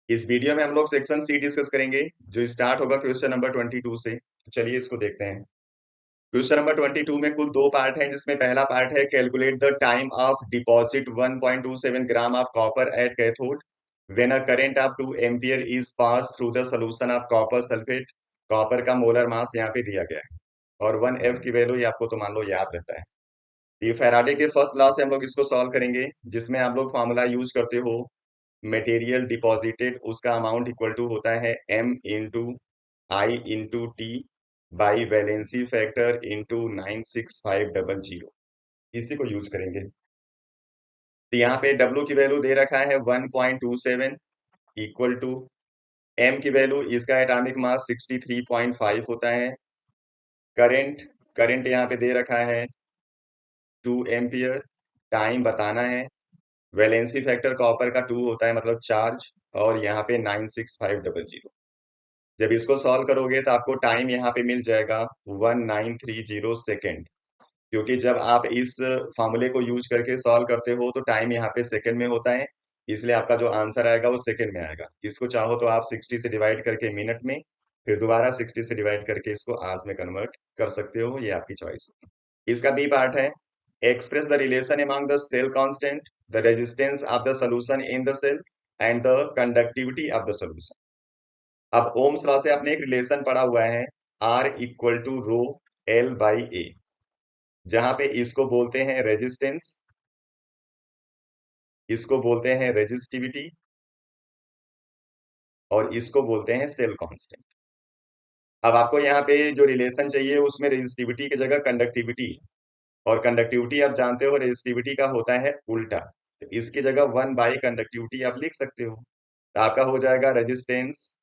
इस वीडियो में हम लोग सेक्शन सी डिस्कस करेंगे जो स्टार्ट होगा क्वेश्चन नंबर 22 से। तो चलिए इसको देखते हैं। क्वेश्चन नंबर 22 में कुल दो पार्ट हैं, जिसमें पहला पार्ट है calculate the time of deposit 1.27 gram of copper at cathode when a current of 2 ampere is pass through the solution of copper sulphate. Copper का मोलर मास यहाँ पे दिया गया है और 1 F की वैल्यू ये आपको तो मान लो याद रहता है। ये फैराडे के फर्स्ट लॉ से हम लोग इसको सॉल्व करेंगे, जिसमें आप लोग फॉर्मूला यूज करते हो मटेरियल डिपॉजिटेड, उसका अमाउंट इक्वल टू होता है M × I × T by valency factor into 96500। इसी को यूज करेंगे। तो यहाँ पे W की वैल्यू दे रखा है 1.27 इक्वल टू M की वैल्यू, इसका एटॉमिक मास 63.5 होता है। करंट करंट यहाँ पे दे रखा है 2 एम्पियर। टाइम बताना है। वैलेंसी फैक्टर कॉपर का 2 होता है, मतलब चार्ज। और यहाँ पे 96500। जब इसको सॉल्व करोगे तो आपको टाइम यहाँ पे मिल जाएगा 1930 सेकेंड, क्योंकि जब आप इस फॉर्मूले को यूज करके सॉल्व करते हो तो टाइम यहाँ पे सेकंड में होता है, इसलिए आपका जो आंसर आएगा वो सेकंड में आएगा। इसको चाहो तो आप 60 से डिवाइड करके मिनट में, फिर दोबारा 60 से डिवाइड करके इसको आवर्स में कन्वर्ट कर सकते हो, ये आपकी चॉइस होगी। इसका बी पार्ट है express the relation among the cell constant, the resistance of the solution in the cell and the conductivity of the solution. अब ओम्स लॉ से आपने एक रिलेशन पढ़ा हुआ है, R equal to rho L by A, जहां पे इसको बोलते हैं रेजिस्टेंस, इसको बोलते हैं रेजिस्टिविटी, और इसको बोलते हैं सेल कांस्टेंट। अब आपको यहाँ पे जो रिलेशन चाहिए उसमें रेजिस्टिविटी की जगह कंडक्टिविटी है, और कंडक्टिविटी आप जानते हो रेजिस्टिविटी का होता है उल्टा, तो इसकी जगह 1/कंडक्टिविटी आप लिख सकते हो। तो आपका हो जाएगा रेजिस्टेंस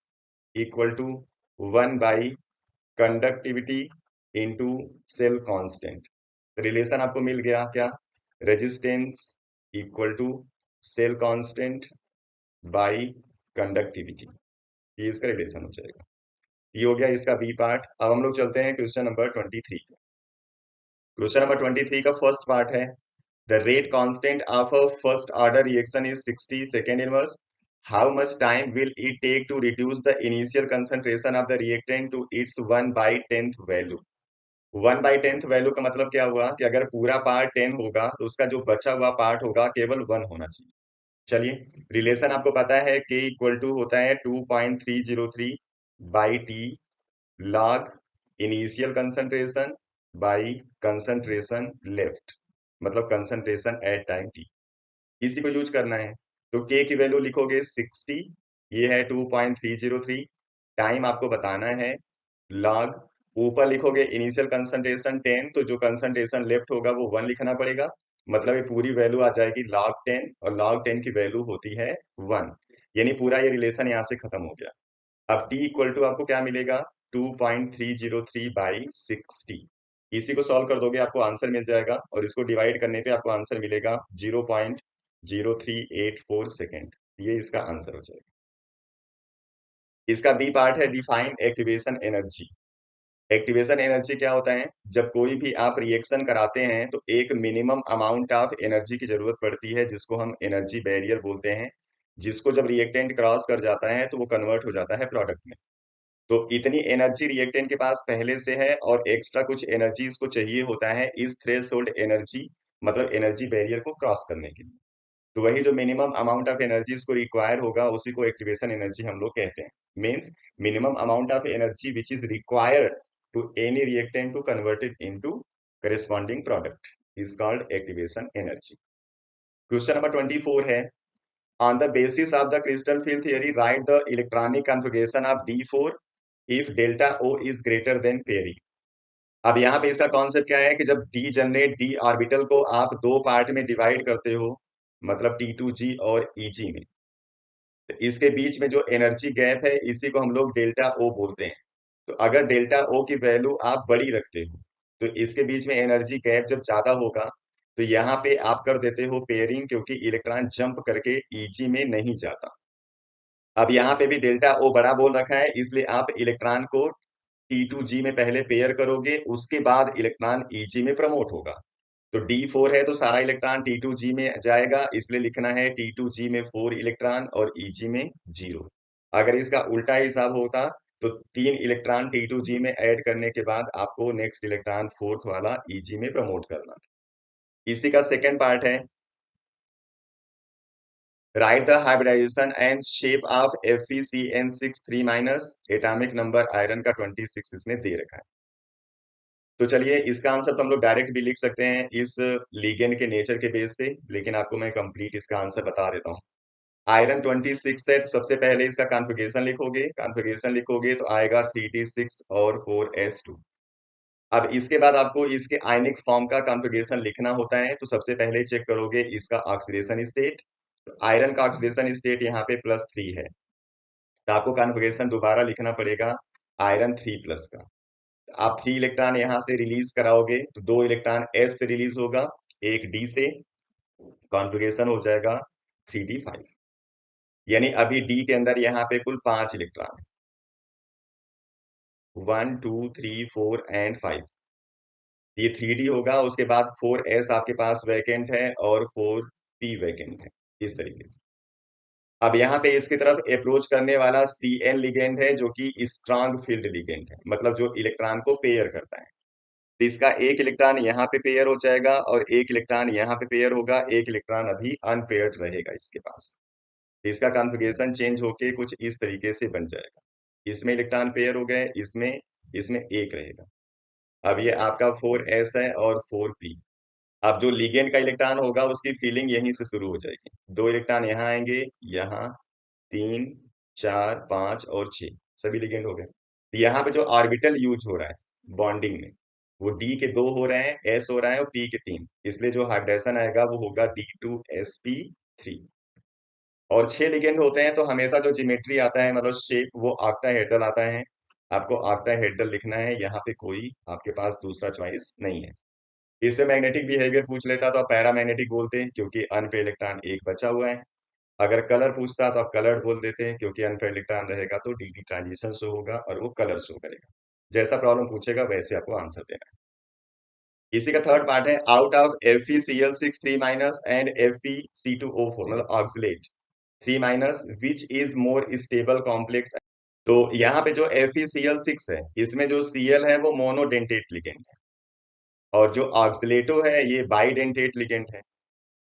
इक्वल टू 1/कंडक्टिविटी इंटू सेल कांस्टेंट। रिलेशन आपको मिल गया क्या? Resistance equal to cell constant by conductivity, ये इसका रिलेशन हो जाएगा। ये हो गया इसका बी पार्ट। अब हम लोग चलते हैं क्वेश्चन नंबर 23। क्वेश्चन नंबर 23 का फर्स्ट पार्ट है the rate constant of a first order reaction is 60 second inverse. How much time will it take to reduce the initial concentration of the reactant to its 1/10th value. 1/10th value का मतलब क्या हुआ कि अगर पूरा part 10 होगा तो उसका जो बचा हुआ पार्ट होगा केवल 1 होना चाहिए। चलिए, रिलेशन आपको पता है K इक्वल टू होता है 2.303 by T log initial concentration by concentration left, मतलब कंसंट्रेशन एट टाइम टी। इसी को यूज करना है। तो K की वैल्यू लिखोगे 60, ये है 2.303। टाइम आपको बताना है लॉग, ऊपर लिखोगे इनिशियल कंसंट्रेशन 10, तो जो कंसंट्रेशन लेफ्ट होगा वो 1 लिखना पड़ेगा, मतलब ये पूरी वैल्यू आ जाएगी log 10, और log 10 की वैल्यू होती है 1। यानी पूरा ये रिलेशन यहाँ से खत्म हो गया। अब t इक्वल टू आपको क्या मिलेगा? 2.303 बाई 60। इसी को सॉल्व कर दोगे आपको आंसर मिल जाएगा, और इसको डिवाइड करने पे आपको आंसर मिलेगा 0.0384 सेकेंड। ये इसका आंसर हो जाएगा। इसका बी पार्ट है define activation energy. Activation energy क्या होता है? जब कोई भी आप रिएक्शन कराते हैं तो एक मिनिमम अमाउंट ऑफ एनर्जी की जरूरत पड़ती है, जिसको हम एनर्जी बैरियर बोलते हैं, जिसको जब रिएक्टेंट क्रॉस कर जाता है तो वो कन्वर्ट हो जाता है प्रोडक्ट में। तो इतनी एनर्जी रिएक्टेंट के पास पहले से है, और एक्स्ट्रा कुछ एनर्जी इसको चाहिए होता है इस थ्रेशोल्ड एनर्जी, मतलब एनर्जी बैरियर को क्रॉस करने के लिए। तो वही जो मिनिमम अमाउंट ऑफ एनर्जी इसको रिक्वायर होगा उसी को एक्टिवेशन एनर्जी हम लोग कहते हैं। Means minimum amount of energy which is required to any reactant to convert it into corresponding product is called activation energy. Question number 24 है on the basis of the crystal field theory write the electronic configuration of D4 if delta O is greater than pairing। अब यहाँ पे इसका concept क्या है कि जब D generate D orbital को आप दो पार्ट में डिवाइड करते हो, मतलब T2G और EG में, तो इसके बीच में जो एनर्जी गैप है इसी को हम लोग डेल्टा O बोलते हैं। तो अगर डेल्टा O की वैल्यू आप बड़ी रखते हो तो इसके बीच में एनर्जी गैप जब ज्यादा होगा, तो यहाँ पे आप कर देते हो पेयरिंग, क्योंकि इलेक्ट्रॉन जंप करके EG में नहीं जाता। अब यहाँ पे भी डेल्टा O बड़ा बोल रखा है, इसलिए आप इलेक्ट्रॉन को T2G में पहले पेयर करोगे, उसके बाद इलेक्ट्रॉन EG में प्रमोट होगा। तो D4 है तो सारा इलेक्ट्रॉन T2G में जाएगा, इसलिए लिखना है T2G में 4 इलेक्ट्रॉन और EG में 0। अगर इसका उल्टा हिसाब होता तो 3 इलेक्ट्रॉन T2G में ऐड करने के बाद आपको नेक्स्ट इलेक्ट्रॉन फोर्थ वाला EG में प्रमोट करना। इसी का सेकेंड पार्ट है, right the hybridization and shape of FeCN6 3- atomic number iron का 26 इसने दे रखा है। तो चलिए इसका आंसर तो हम लोग डायरेक्ट भी लिख सकते हैं इस लिगेंड के नेचर के बेस पे, लेकिन आपको मैं कंप्लीट इसका आंसर बता देता हूँ। आयरन 26 है तो सबसे पहले इसका कॉन्फ़िगरेशन लिखोगे तो आएगा 3d6 और 4s2। अब इसके बाद आपको इसके आयनिक फॉर्म का कॉन्फ़िगरेशन लिखना होता है, तो सबसे पहले चेक करोगे इसका ऑक्सीडेशन स्टेट। तो आयरन का ऑक्सीडेशन स्टेट यहाँ पे +3 है, तो आपको कॉन्फ़िगरेशन दोबारा लिखना पड़ेगा आयरन 3+ का। आप 3 इलेक्ट्रॉन यहां से रिलीज कराओगे तो 2 इलेक्ट्रॉन एस से रिलीज होगा, एक डी से, कॉन्फ़िगरेशन हो जाएगा 3d5। यानी अभी डी के अंदर यहाँ पे कुल 5 इलेक्ट्रॉन है, 1 2 3 4 एंड 5। ये 3d होगा, उसके बाद 4s आपके पास वैकेंट है और 4p वैकेंट है, इस तरीके से। अब यहाँ पे इसकी तरफ अप्रोच करने वाला Cn लिगेंड है जो कि स्ट्रांग फील्ड लिगेंड है, मतलब जो इलेक्ट्रॉन को पेयर करता है। तो इसका एक इलेक्ट्रॉन यहाँ पे पेयर हो जाएगा और एक इलेक्ट्रॉन यहाँ पे पेयर होगा, एक इलेक्ट्रॉन अभी अनपेयर्ड रहेगा इसके पास। तो इसका कॉन्फ़िगरेशन चेंज होके कुछ इस तरीके से बन जाएगा। इसमें इलेक्ट्रॉन पेयर हो गए, इसमें इसमें एक रहेगा। अब ये आपका 4s है और 4p। अब जो लिगेंड का इलेक्ट्रॉन होगा उसकी फीलिंग यहीं से शुरू हो जाएगी। 2 इलेक्ट्रॉन यहाँ आएंगे, यहाँ 3 4 5 और 6 सभी लिगेंड हो गए। यहाँ पे जो ऑर्बिटल यूज हो रहा है बॉन्डिंग में, वो डी के 2 हो रहे हैं, एस हो रहा है और पी के 3, इसलिए जो हाइब्रिडेशन आएगा वो होगा D2sp3। और 6 लिगेंड होते हैं तो हमेशा जो ज्योमेट्री आता है, मतलब शेप, वो ऑक्टाहेड्रल आता है। आपको ऑक्टाहेड्रल लिखना है, यहाँ पे कोई आपके पास दूसरा चॉइस नहीं है। इससे मैग्नेटिक बिहेवियर पूछ लेता तो आप पैरामैग्नेटिक बोलते, क्योंकि अन पे इलेक्ट्रॉन एक बचा हुआ है। अगर कलर पूछता तो आप कलर्ड बोल देते हैं, क्योंकि अनपेयर्ड इलेक्ट्रॉन रहेगा तो डी ट्रांजिशन शो होगा और वो कलर शो करेगा। जैसा प्रॉब्लम पूछेगा वैसे आपको आंसर देना है। इसी का थर्ड पार्ट है, out of FeCl6 3- and FeC2O4, मतलब oxalate 3- which is more stable complex. तो यहाँ पे जो FeCl6 है, इसमें जो Cl है वो मोनोडेंटेट लिगेंड है और जो ऑक्सीलेटो है ये बाइडेंटेट लिगेंड है।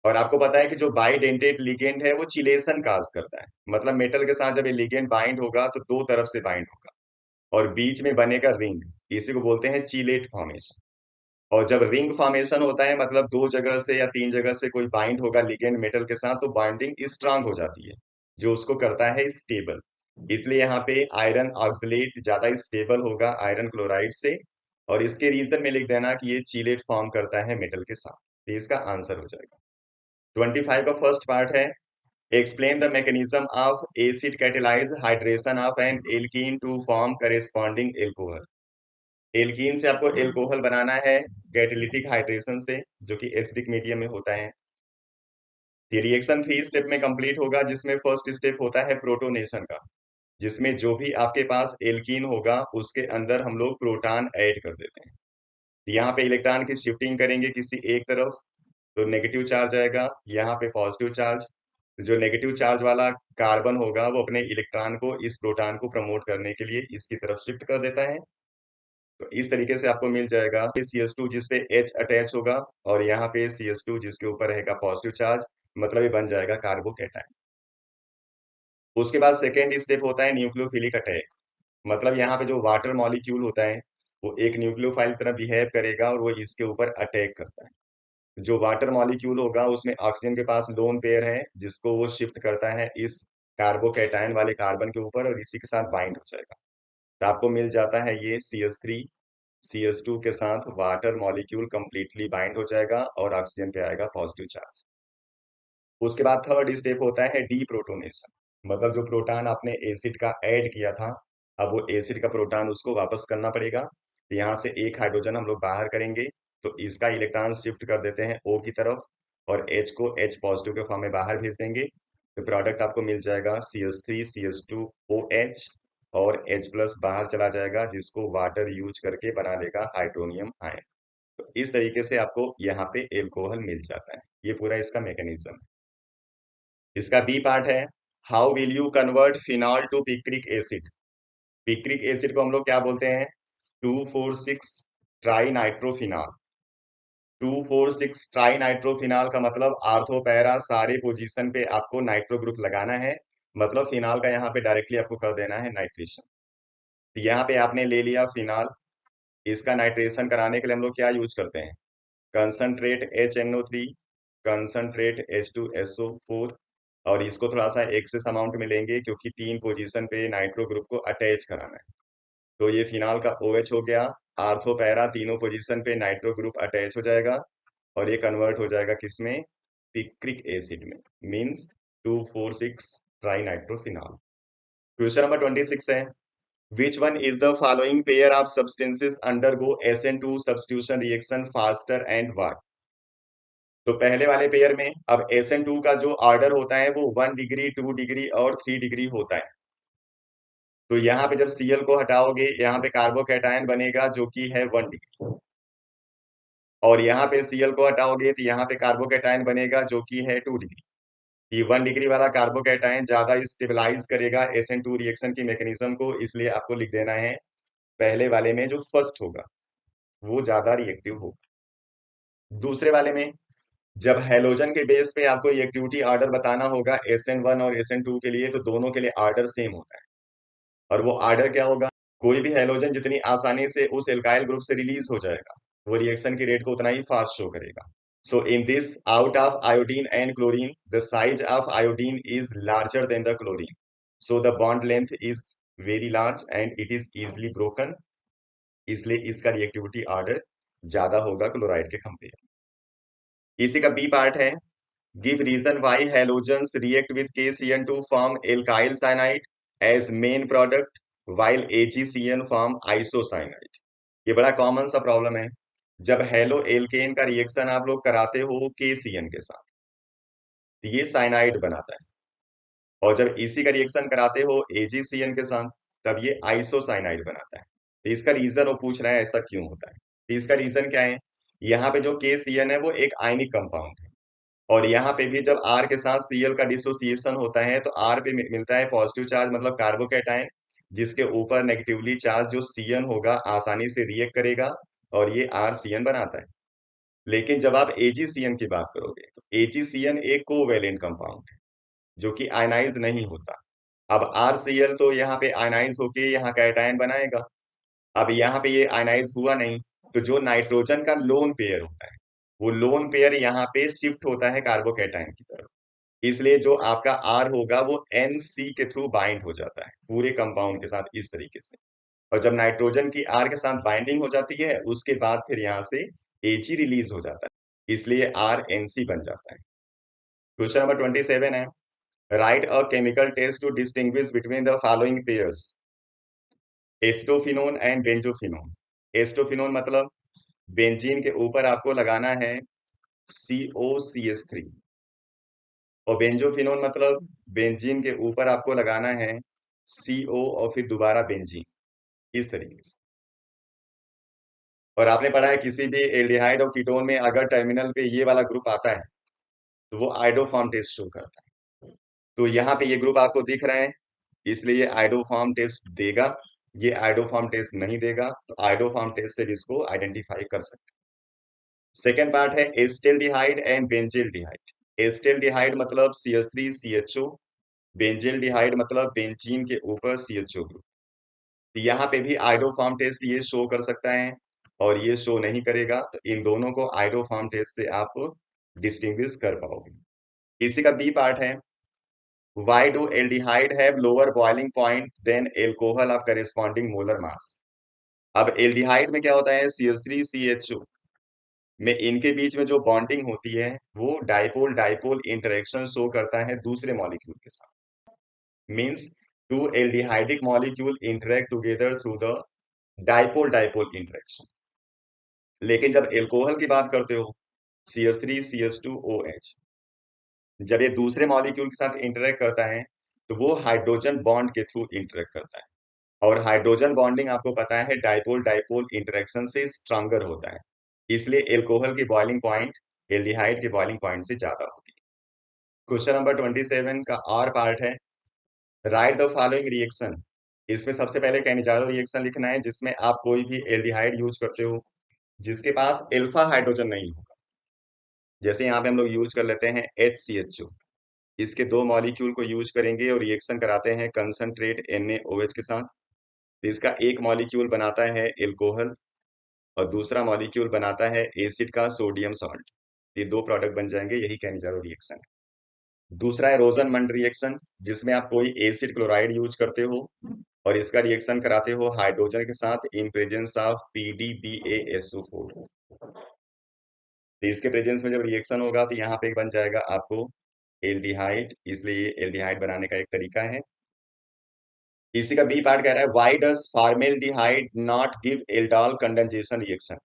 और आपको पता है कि जो बाइडेंटेट लिगेंड है वो चिलेशन काज करता है, मतलब मेटल के साथ जब ये लिगेंड बाइंड होगा तो दो तरफ से बाइंड होगा और बीच में बनेगा रिंग, इसी को बोलते हैं चिलेट फॉर्मेशन। और जब रिंग फॉर्मेशन होता है, मतलब 2 जगह से या 3 जगह से कोई बाइंड होगा लिगेंड मेटल के साथ, तो बाइंडिंग स्ट्रांग हो जाती है, जो उसको करता है स्टेबल। इसलिए यहाँ पे आयरन ऑक्सलेट ज्यादा स्टेबल होगा आयरन क्लोराइड से, और इसके रीजन में लिख देना कि ये चिलेट फॉर्म करता है मेटल के साथ। तो इसका आंसर हो जाएगा। 25 का फर्स्ट पार्ट है, explain the mechanism of acid catalyse hydration of an alkene to form corresponding alcohol. Alkene से आपको एल्कोहल बनाना है कैटेलिटिक हाइड्रेशन से, जो कि एसिडिक मीडियम में होता है। ये रिएक्शन 3 स्टेप में कंप्लीट होगा, जिसमें फर्स्ट स्टेप होता है प्रोटोनेशन का, जिसमें जो भी आपके पास एल्कीन होगा उसके अंदर हम लोग प्रोटॉन ऐड कर देते हैं। यहाँ पे इलेक्ट्रॉन की शिफ्टिंग करेंगे किसी एक तरफ, तो नेगेटिव चार्ज आएगा, यहाँ पे पॉजिटिव चार्ज। जो नेगेटिव चार्ज वाला कार्बन होगा वो अपने इलेक्ट्रॉन को, इस प्रोटॉन को प्रमोट करने के लिए इसकी तरफ शिफ्ट कर देता है। तो इस तरीके से आपको मिल जाएगा CH2 जिसपे H अटैच होगा, और यहाँ पे CH2 जिसके ऊपर रहेगा पॉजिटिव चार्ज, मतलब ये बन जाएगा कार्बोकैटायन। उसके बाद सेकेंड स्टेप होता है न्यूक्लियोफिलिक अटैक, मतलब यहाँ पे जो वाटर मॉलिक्यूल होता है वो एक न्यूक्लियोफाइल तरह बिहेव करेगा और वो इसके ऊपर अटैक करता है। जो वाटर मॉलिक्यूल होगा उसमें ऑक्सीजन के पास लोन पेयर है, जिसको वो शिफ्ट करता है इस कार्बोकैटायन वाले कार्बन के ऊपर और इसी के साथ बाइंड हो जाएगा। तो आपको मिल जाता है ये CH3, CH2 के साथ वाटर मॉलिक्यूल कंप्लीटली बाइंड हो जाएगा और ऑक्सीजन पे आएगा पॉजिटिव चार्ज। उसके बाद थर्ड स्टेप होता है डीप्रोटोनेशन, मतलब जो प्रोटॉन आपने एसिड का ऐड किया था, अब वो एसिड का प्रोटॉन उसको वापस करना पड़ेगा। तो यहाँ से एक हाइड्रोजन हम लोग बाहर करेंगे, तो इसका इलेक्ट्रॉन शिफ्ट कर देते हैं O की तरफ और H को H पॉजिटिव के फॉर्म में बाहर भेज देंगे। तो प्रोडक्ट आपको मिल जाएगा CH3 CH2OH और H+ बाहर चला जाएगा, जिसको वाटर यूज करके बना लेगा हाइड्रोनियम आयन। तो इस तरीके से आपको यहाँ पे एल्कोहल मिल जाता है। ये पूरा इसका मैकेनिज्म है। इसका बी पार्ट है, how will you convert phenol to picric acid. Picric acid को हम लोग क्या बोलते हैं, 2,4,6 ट्राई नाइट्रोफिनॉल। 2,4,6 ट्राई नाइट्रोफिनॉल का मतलब आर्थो पैरा सारे पोजीशन पे आपको नाइट्रो ग्रुप लगाना है, मतलब फिनॉल का यहाँ पे डायरेक्टली आपको कर देना है नाइट्रेशन। तो यहाँ पे आपने ले लिया फिनॉल, इसका नाइट्रेशन कराने के लिए हम लोग क्या यूज करते हैं, कंसंट्रेट HNO3, कंसंट्रेट H2SO4, और इसको थोड़ा सा एक्सेस अमाउंट में लेंगे क्योंकि 3 पोजीशन पे नाइट्रो ग्रुप को अटैच कराना है। तो ये फिनॉल का OH हो गया, आर्थो पैरा तीनों पोजीशन पे नाइट्रो ग्रुप अटैच हो जाएगा और ये कन्वर्ट हो जाएगा किसमें, पिक्रिक एसिड में, means 2,4,6 try nitrophenol. Question number 26 है, which one is the following pair of substances undergo SN2 substitution reaction faster and why। तो पहले वाले पेयर में अब SN2 का जो ऑर्डर होता है वो 1 डिग्री, 2 डिग्री और 3 डिग्री होता है। तो यहाँ पे जब Cl को हटाओगे यहाँ पे कार्बोकैटायन बनेगा जो कि है 1 डिग्री, और यहाँ पे Cl को हटाओगे तो यहाँ पे कार्बोकैटायन बनेगा जो कि है 2 डिग्री। ये 1 डिग्री वाला कार्बोकैटायन ज्यादा स्टेबलाइज करेगा SN2 रिएक्शन की मैकेनिज्म को, इसलिए आपको लिख देना है पहले वाले में जो फर्स्ट होगा वो ज्यादा रिएक्टिव होगा। दूसरे वाले में जब हैलोजन के बेस पे आपको रिएक्टिविटी ऑर्डर बताना होगा SN1 और SN2 के लिए, तो दोनों के लिए ऑर्डर सेम होता है, और वो ऑर्डर क्या होगा, कोई भी हैलोजन जितनी आसानी से उस एल्काइल ग्रुप से रिलीज हो जाएगा वो रिएक्शन की रेट को उतना ही फास्ट शो करेगा। So in this, out of iodine and chlorine, the size of iodine is larger than the chlorine. So the bond length is very large and it is easily broken. इसलिए इसका reactivity order ज्यादा होगा chloride के compare. इसी का B part है, give reason why halogens react with KCN to form alkyl cyanide as main product while AgCN form isocyanide। ये बड़ा कॉमन सा प्रॉब्लम है, जब हेलो एल्केन का रिएक्शन आप लोग कराते हो KCN के साथ तो ये साइनाइड बनाता है, और जब इसी का रिएक्शन कराते हो AgCN के साथ तब ये आइसोसाइनाइड बनाता है। तो इसका रीजन वो पूछ रहा है ऐसा क्यों होता है। तो इसका रीजन क्या है, यहाँ पे जो KCN है वो एक आयनिक कंपाउंड है, और यहाँ पे भी जब R के साथ Cl का डिसोसिएशन होता है तो R पे मिलता है पॉजिटिव चार्ज मतलब कार्बोकैटायन, जिसके ऊपर नेगेटिवली चार्ज जो Cn होगा आसानी से रिएक्ट करेगा और ये RCN बनाता है। लेकिन जब आप AgCN की बात करोगे तो AgCN एक कोवैलेंट कंपाउंड है जो कि आयनाइज नहीं होता। अब RCl तो यहाँ पे आयनाइज होके यहाँ कैटायन बनाएगा, अब यहाँ पे ये आयनाइज हुआ नहीं, तो जो नाइट्रोजन का लोन पेयर होता है वो लोन पेयर यहाँ पे शिफ्ट होता है कार्बोकैटायन की तरफ, इसलिए जो आपका R होगा वो NC के थ्रू बाइंड हो जाता है पूरे कंपाउंड के साथ इस तरीके से, और जब नाइट्रोजन की R के साथ बाइंडिंग हो जाती है उसके बाद फिर यहाँ से Ag रिलीज हो जाता है, इसलिए RNC बन जाता है। क्वेश्चन नंबर 27 है, write a chemical test to distinguish between the following pairs, acetophenone and benzophenone. Acetophenone मतलब बेंजीन के ऊपर आपको लगाना है COCH3, और बेंजोफिनोन मतलब बेंजीन के ऊपर आपको लगाना है CO और फिर दोबारा बेंजीन, इस तरीके से। और आपने पढ़ा है किसी भी एल्डिहाइड और कीटोन में अगर टर्मिनल पे ये वाला ग्रुप आता है तो वो आइडोफॉर्म टेस्ट शो करता है। तो यहाँ पे ये ग्रुप आपको दिख रहे हैं इसलिए ये आइडोफॉर्म टेस्ट देगा, ये आइडोफॉर्म टेस्ट नहीं देगा तो आइडोफॉर्म टेस्ट से भी इसको आइडेंटिफाई कर सकते हैं। सेकेंड पार्ट है एस्टेल्डिहाइड एंड बेंजिल्डिहाइड। एस्टेल्डिहाइड मतलब CH3CHO, बेंजिल्डिहाइड मतलब बेंजीन के ऊपर CHO ग्रुप। यहाँ पे भी आइडोफॉर्म टेस्ट ये शो कर सकता है और ये शो नहीं करेगा, तो इन दोनों को आइडोफॉर्म टेस्ट से आप डिस्टिंग्विश कर पाओगे। इसी का बी पार्ट है, why do aldehyde have lower boiling point than alcohol of corresponding molar mass। अब एल्डिहाइड में क्या होता है, CH3CHO में इनके बीच में जो बॉन्डिंग होती है वो डाइपोल डाइपोल इंटरेक्शन शो करता है दूसरे मॉलिक्यूल के साथ, means two aldehydic molecule interact together through the dipole dipole interaction. लेकिन जब एल्कोहल की बात करते हो CH3CH2OH, जब ये दूसरे मॉलिक्यूल के साथ इंटरेक्ट करता है तो वो हाइड्रोजन बॉन्ड के थ्रू इंटरेक्ट करता है, और हाइड्रोजन बॉन्डिंग आपको पता है डाइपोल डाइपोल इंटरेक्शन से स्ट्रॉन्गर होता है। इसलिए एल्कोहल की बॉइलिंग पॉइंट एल्डिहाइड के बॉइलिंग पॉइंट से ज्यादा होती है। क्वेश्चन नंबर 27 का और पार्ट है, राइट द फॉलोइंग रिएक्शन। इसमें सबसे पहले कैनिजारो रिएक्शन लिखना है जिसमें आप कोई भी एल्डिहाइड यूज करते हो जिसके पास अल्फा हाइड्रोजन नहीं होगा। जैसे यहाँ पे हम लोग यूज कर लेते हैं HCHO, इसके दो मॉलिक्यूल को यूज करेंगे और रिएक्शन कराते हैं कंसंट्रेट NaOH के साथ। तो इसका एक मॉलिक्यूल बनाता है एल्कोहल और दूसरा मॉलिक्यूल बनाता है एसिड का सोडियम सॉल्ट। ये दो प्रोडक्ट बन जाएंगे, यही कैनिजारो रिएक्शन है। दूसरा है रोजनमंड रिएक्शन जिसमें आप कोई एसिड क्लोराइड यूज करते हो और इसका रिएक्शन कराते हो हाइड्रोजन के साथ इन प्रेजेंस ऑफ PDBaSO4। तो इसके प्रेजेंस में जब रिएक्शन होगा तो यहाँ पे बन जाएगा आपको एल्डिहाइड, इसलिए ये एल्डिहाइड बनाने का एक तरीका है। इसी का बी पार्ट कह रहा है, why does formaldehyde not give aldol condensation reaction.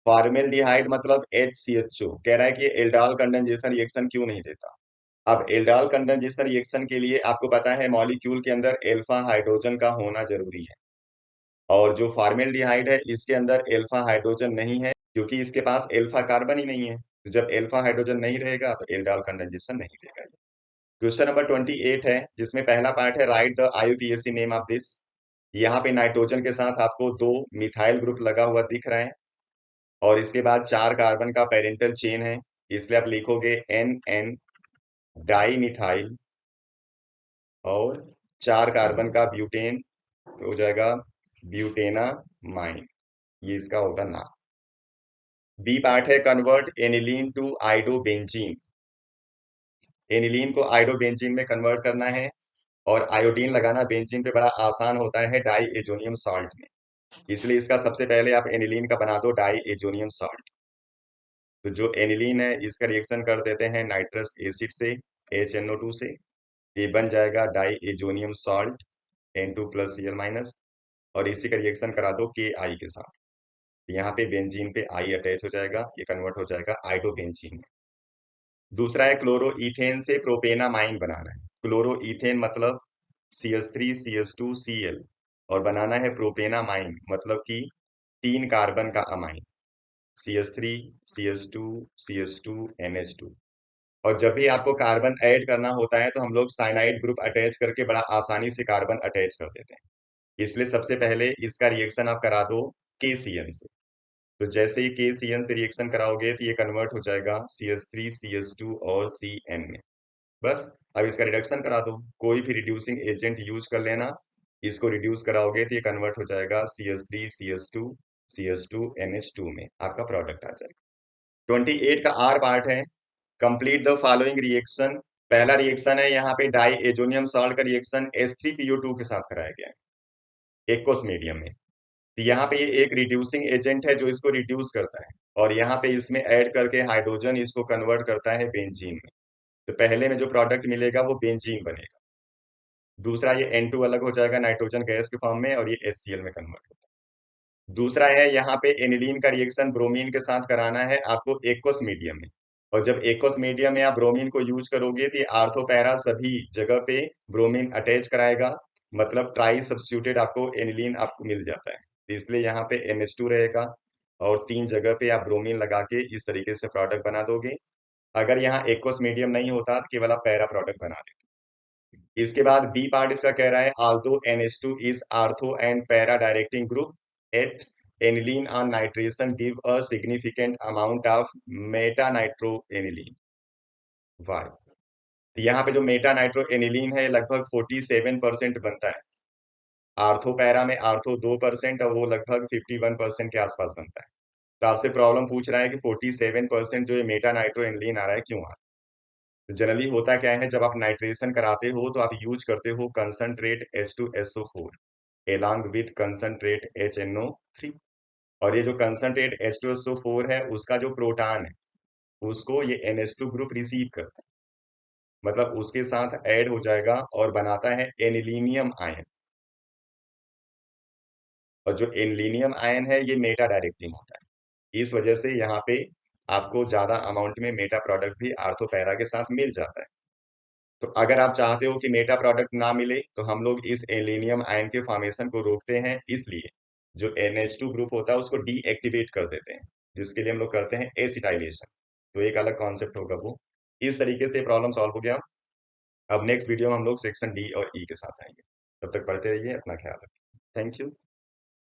Formaldehyde मतलब HCHO कह रहा है कि एल्डोल कंडेंसेशन रिएक्शन क्यों नहीं देता। अब एल्डोल कंडेंसेशन रिएक्शन के लिए आपको पता है मॉलिक्यूल के अंदर अल्फा हाइड्रोजन का होना जरूरी है और जो फॉर्मेल्डिहाइड है इसके अंदर अल्फा हाइड्रोजन नहीं है क्योंकि इसके पास अल्फा कार्बन ही नहीं है। तो जब अल्फा हाइड्रोजन नहीं रहेगा तो एल्डोल कंडेंसेशन नहीं देगा। क्वेश्चन नंबर 28 है जिसमें पहला पार्ट है, right the IUPAC name of this. यहाँ पे नाइट्रोजन के साथ आपको दो मिथाइल ग्रुप लगा हुआ दिख रहा है और इसके बाद चार कार्बन का पेरेंटल चेन है, इसलिए आप लिखोगे NN डाई मिथाइल और चार कार्बन का ब्यूटेन, तो हो जाएगा ब्यूटेनामाइन, ये इसका होगा नाम। बी पार्ट है, convert aniline to iodobenzene. Aniline को आइडोबेंजीन में कन्वर्ट करना है और आयोडीन लगाना बेंजीन पे बड़ा आसान होता है डाई एजोनियम सॉल्ट में, इसलिए इसका सबसे पहले आप एनिलीन का बना दो डाई एजोनियम सॉल्ट। तो जो एनिलीन है इसका रिएक्शन कर देते हैं नाइट्रस एसिड से HNO2 से, ये बन जाएगा डाई एजोनियम सॉल्ट N2+Cl-, और इसी का रिएक्शन करा दो KI के साथ, यहाँ पे बेंजीन पे I अटैच हो जाएगा, ये कन्वर्ट हो जाएगा आइडोबेंजीन में। दूसरा है क्लोरोईथेन से प्रोपेनामाइन बनाना है। क्लोरोईथेन मतलब CH3CH2Cl और बनाना है प्रोपेनामाइन मतलब कि तीन कार्बन का अमाइन CH3CH2CH2NH2। और जब भी आपको कार्बन ऐड करना होता है तो हम लोग साइनाइड ग्रुप अटैच करके बड़ा आसानी से कार्बन अटैच कर देते हैं, इसलिए सबसे पहले इसका रिएक्शन आप करा दो KCN से। तो जैसे ही KCN से रिएक्शन कराओगे तो ये कन्वर्ट हो जाएगा CH3CH2 और CN में। बस अब इसका रिडक्शन करा दो, कोई भी रिड्यूसिंग एजेंट यूज कर लेना, इसको रिड्यूस कराओगे तो ये कन्वर्ट हो जाएगा CH3CH2CH2NH2 में, आपका प्रोडक्ट आ जाएगा। 28 का आर पार्ट है, कंप्लीट द फॉलोइंग रिएक्शन। पहला रिएक्शन है यहाँ पे डाई एजोनियम सॉल्ट का रिएक्शन H3PO2 के साथ कराया गया है एक्वस मीडियम में। तो यहाँ पे ये एक रिड्यूसिंग एजेंट है जो इसको रिड्यूस करता है और यहाँ पे इसमें ऐड करके हाइड्रोजन इसको कन्वर्ट करता है बेंजीन में। तो पहले में जो प्रोडक्ट मिलेगा वो बेंजीन बनेगा, दूसरा ये N2 अलग हो जाएगा नाइट्रोजन गैस के फॉर्म में और ये HCl में कन्वर्ट होता है। दूसरा है यहाँ पे एनिलीन का रिएक्शन ब्रोमीन के साथ कराना है आपको एक्वस मीडियम में, और जब एक्वस मीडियम में आप ब्रोमीन को यूज करोगे तो आर्थो पैरा सभी जगह पे ब्रोमीन अटैच कराएगा, मतलब ट्राई सब्स्टिट्यूटेड आपको एनिलीन आपको मिल जाता है। तो इसलिए यहाँ पे NH2 रहेगा और तीन जगह पे आप ब्रोमीन लगा के इस तरीके से प्रोडक्ट बना दोगे। अगर यहाँ एक्वस मीडियम नहीं होता तो केवल आप पैरा प्रोडक्ट बना देते। इसके बाद बी पार्ट इसका कह रहा है, although NH2 is ortho and para directing group, at aniline on nitration give a significant amount of meta nitroaniline। Why? तो यहाँ पे जो मेटा नाइट्रोएनिलीन है लगभग 47% बनता है, आर्थो पैरा में आर्थो 2% और वो लगभग 51% के आसपास बनता है। तो आपसे प्रॉब्लम पूछ रहा है कि 47% जो ये मेटा नाइट्रोएनिलीन आ रहा है क्यों आ रहा है। तो जनरली होता क्या है, जब आप नाइट्रेशन कराते हो तो आप यूज करते हो concentrate H2SO4 along with concentrate HNO3, और ये जो कंसंट्रेट H2SO4 है उसका जो प्रोटॉन है उसको ये NH2 ग्रुप रिसीव करता है, मतलब उसके साथ ऐड हो जाएगा और बनाता है एनिलीनियम आयन, और जो एनिलीनियम आयन है ये मेटा डायरेक्टिंग होता है, इस वजह से यहाँ पे आपको ज्यादा अमाउंट में मेटा प्रोडक्ट भी आर्थोपैरा के साथ मिल जाता है। तो अगर आप चाहते हो कि मेटा प्रोडक्ट ना मिले तो हम लोग इस एलिनियम आयन के फॉर्मेशन को रोकते हैं, इसलिए जो NH2 ग्रुप होता है उसको डीएक्टिवेट कर देते हैं, जिसके लिए हम लोग करते हैं एसिटाइलेशन, तो एक अलग कॉन्सेप्ट होगा वो। इस तरीके से प्रॉब्लम सॉल्व हो गया। अब नेक्स्ट वीडियो में हम लोग सेक्शन डी और ई के साथ आएंगे। तब तक पढ़ते रहिए, अपना ख्याल रखिए। Thank you.